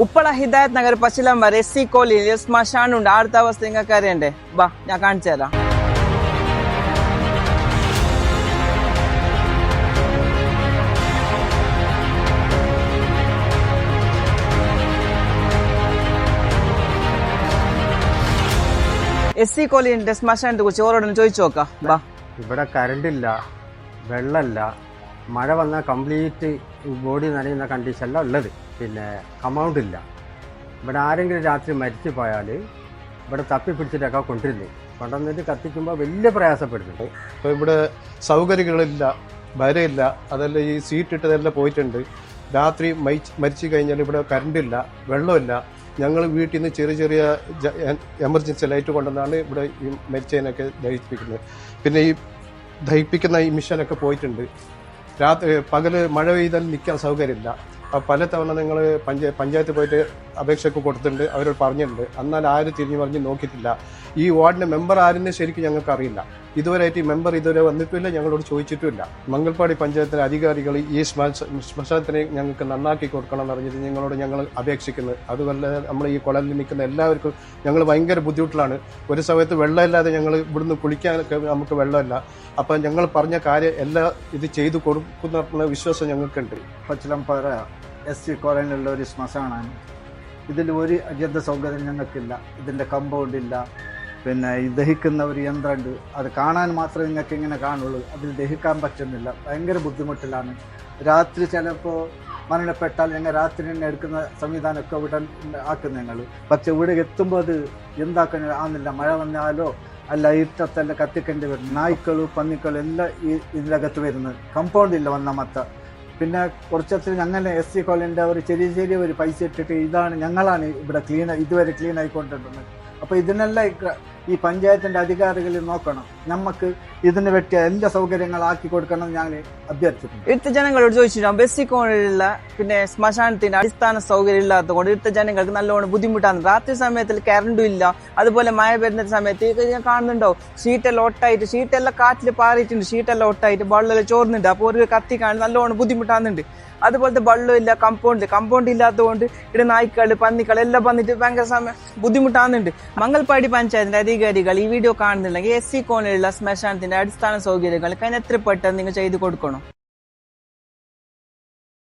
Uppala Hidayath Nagar പച്ചിലമ്പർ SC കോളനിയിൽ ശ്മശാനുണ്ട്. അടുത്ത അവസ്ഥ നിങ്ങൾക്ക് അറിയണ്ടേ? ബാ ഞാൻ കാണിച്ചു തരാം. SC കോളനിയുടെ ശ്മശാനത്തെ കുറിച്ച് ഓരോടൊന്ന് ചോദിച്ചു നോക്കാം. ബാ. ഇവിടെ കറണ്ടില്ല, വെള്ളമില്ല, മഴ വന്നാൽ കംപ്ലീറ്റ് ബോഡി നനയുന്ന കണ്ടീഷനല്ല ഉള്ളത്. പിന്നെ കമൗണ്ട് ഇല്ല. ഇവിടെ ആരെങ്കിലും രാത്രി മരിച്ചു പോയാൽ ഇവിടെ തപ്പി പിടിച്ചിട്ടൊക്കെ കൊണ്ടുവന്നിട്ട് കത്തിക്കുമ്പോൾ വലിയ പ്രയാസപ്പെടുന്നുണ്ട്. അപ്പോൾ ഇവിടെ സൗകര്യങ്ങളില്ല, വരയില്ല, അതല്ല ഈ സീറ്റ് ഇട്ടതെല്ലാം പോയിട്ടുണ്ട്. രാത്രി മരിച്ചു കഴിഞ്ഞാൽ ഇവിടെ കറണ്ടില്ല, വെള്ളമില്ല. ഞങ്ങൾ വീട്ടിൽ നിന്ന് ചെറിയ ചെറിയ എമർജൻസി ലൈറ്റ് കൊണ്ടുവന്നാണ് ഇവിടെ ഈ മരിച്ചതിനൊക്കെ ദഹിപ്പിക്കുന്നത്. പിന്നെ ഈ ദഹിപ്പിക്കുന്ന ഈ മിഷനൊക്കെ പോയിട്ടുണ്ട്. പകല് മഴ പെയ്താൽ നിൽക്കാൻ സൗകര്യമില്ല. പലതവണ നിങ്ങൾ പഞ്ചായത്ത് പോയിട്ട് അപേക്ഷയൊക്കെ കൊടുത്തിട്ടുണ്ട്, അവരോട് പറഞ്ഞിട്ടുണ്ട്. എന്നാൽ ആരും തിരിഞ്ഞു പറഞ്ഞ് നോക്കിയിട്ടില്ല. ഈ വാർഡിന്റെ മെമ്പർ ആരെന്ന് ശരിക്കും ഞങ്ങൾക്ക് അറിയില്ല. ഇതുവരെയായിട്ട് ഈ മെമ്പർ ഇതുവരെ വന്നിട്ടില്ല, ഞങ്ങളോട് ചോദിച്ചിട്ടുമില്ല. മംഗൽപാടി പഞ്ചായത്തിലെ അധികാരികൾ ഈ ശ്മശാനത്തിനെ ഞങ്ങൾക്ക് നന്നാക്കി കൊടുക്കണം എന്ന് പറഞ്ഞിട്ട് ഞങ്ങൾ അപേക്ഷിക്കുന്നത്. അതുപോലെ നമ്മൾ ഈ കുളലിൽ നിൽക്കുന്ന എല്ലാവർക്കും ഞങ്ങൾ ഭയങ്കര ബുദ്ധിമുട്ടിലാണ്. ഒരു സമയത്ത് വെള്ളമില്ലാതെ ഞങ്ങൾ ഇവിടുന്ന് കുളിക്കാനൊക്കെ നമുക്ക് വെള്ളമില്ല. അപ്പം ഞങ്ങൾ പറഞ്ഞ കാര്യം എല്ലാം ഇത് ചെയ്തു കൊടുക്കുന്ന വിശ്വാസം ഞങ്ങൾക്കുണ്ട്. പച്ചിലമ്പറ SC കോളനിയിലുള്ള ഒരു ശ്മശാനാണ്. ഇതിൽ ഒരു അജന്ത സൗകര്യം ഞങ്ങൾക്കില്ല. ഇതിൻ്റെ കമ്പൗണ്ട് ഇല്ല. പിന്നെ ഈ ദഹിക്കുന്ന ഒരു യന്ത്രമുണ്ട്, അത് കാണാൻ മാത്രമേ നിങ്ങൾക്ക് ഇങ്ങനെ കാണുള്ളൂ. അതിൽ ദഹിക്കാൻ പറ്റുന്നില്ല. ഭയങ്കര ബുദ്ധിമുട്ടിലാണ്. രാത്രി ചിലപ്പോൾ മരണപ്പെട്ടാൽ ഞങ്ങൾ രാത്രി തന്നെ എടുക്കുന്ന സംവിധാനമൊക്കെ ഇവിടെ ആക്കും ഞങ്ങൾ. പക്ഷെ ഇവിടെ എത്തുമ്പോൾ അത് എന്താക്കാൻ ആകുന്നില്ല. മഴ വന്നാലോ അല്ല ഇരുട്ടത്തെല്ലാം കത്തിക്കേണ്ടി വരും. നായ്ക്കളും പന്നിക്കളും എല്ലാം ഇതിനകത്ത് വരുന്നത്. കമ്പൗണ്ട് ഇല്ല ഒന്നാമത്തെ. പിന്നെ കുറച്ചത്തിൽ ഞങ്ങൾ SC കോളനിൻ്റെ ഒരു ചെറിയ ഒരു പൈസ ഇട്ടിട്ട് ഞങ്ങളാണ് ഇവിടെ ഇതുവരെ ക്ലീൻ ആയിക്കൊണ്ടിരുന്നത്. അപ്പോൾ ഇതിനെല്ലാം ഈ പഞ്ചായത്തിൻ്റെ അധികാരികൾ നോക്കണം. നമുക്ക് ഇതിന് പറ്റിയ എല്ലാ സൗകര്യങ്ങളാക്കി കൊടുക്കണം ഞാൻ അഭ്യർത്ഥിക്കുന്നു. ഇവിടുത്തെ ജനങ്ങളോട് ചോദിച്ചിട്ടുണ്ടാകും, SC കോളനിയിലുള്ള പിന്നെ ശ്മശാനത്തിന്റെ അടിസ്ഥാന സൗകര്യം ഇല്ലാത്തത് കൊണ്ട് ഇവിടുത്തെ ജനങ്ങൾക്ക് നല്ലോണം ബുദ്ധിമുട്ടാണ്. രാത്രി സമയത്തിൽ കറണ്ടും ഇല്ല. അതുപോലെ മഴ വരുന്ന സമയത്ത് ഞാൻ കാണുന്നുണ്ടോ ഷീറ്റെല്ലാം ഒട്ടായിട്ട്, ഷീറ്റെല്ലാം കാറ്റിൽ പാറിയിട്ടുണ്ട്, ഷീറ്റെല്ലാം ഒട്ടായിട്ട് വെള്ളമെല്ലാം ചോർന്നുണ്ട്. അപ്പോൾ ഒരു കത്തിക്കാണ് നല്ലോണം ബുദ്ധിമുട്ടാകുന്നുണ്ട്. അതുപോലത്തെ വെള്ളമില്ല, കമ്പൗണ്ട് ഇല്ലാത്തതുകൊണ്ട് ഇവിടെ നായ്ക്കൾ പന്നിക്കൾ എല്ലാം വന്നിട്ട് ഭയങ്കര ബുദ്ധിമുട്ടാകുന്നുണ്ട്. മംഗൽപാടി പഞ്ചായത്തിന്റെ അധികാരികൾ ഈ വീഡിയോ കാണുന്നുണ്ടെങ്കിൽ SC കോളനിയിലുള്ള ശ്മശാനത്തിന്റെ അടിസ്ഥാന സൗകര്യങ്ങൾ എത്ര പെട്ടെന്ന് നിങ്ങൾ ചെയ്തു കൊടുക്കണം.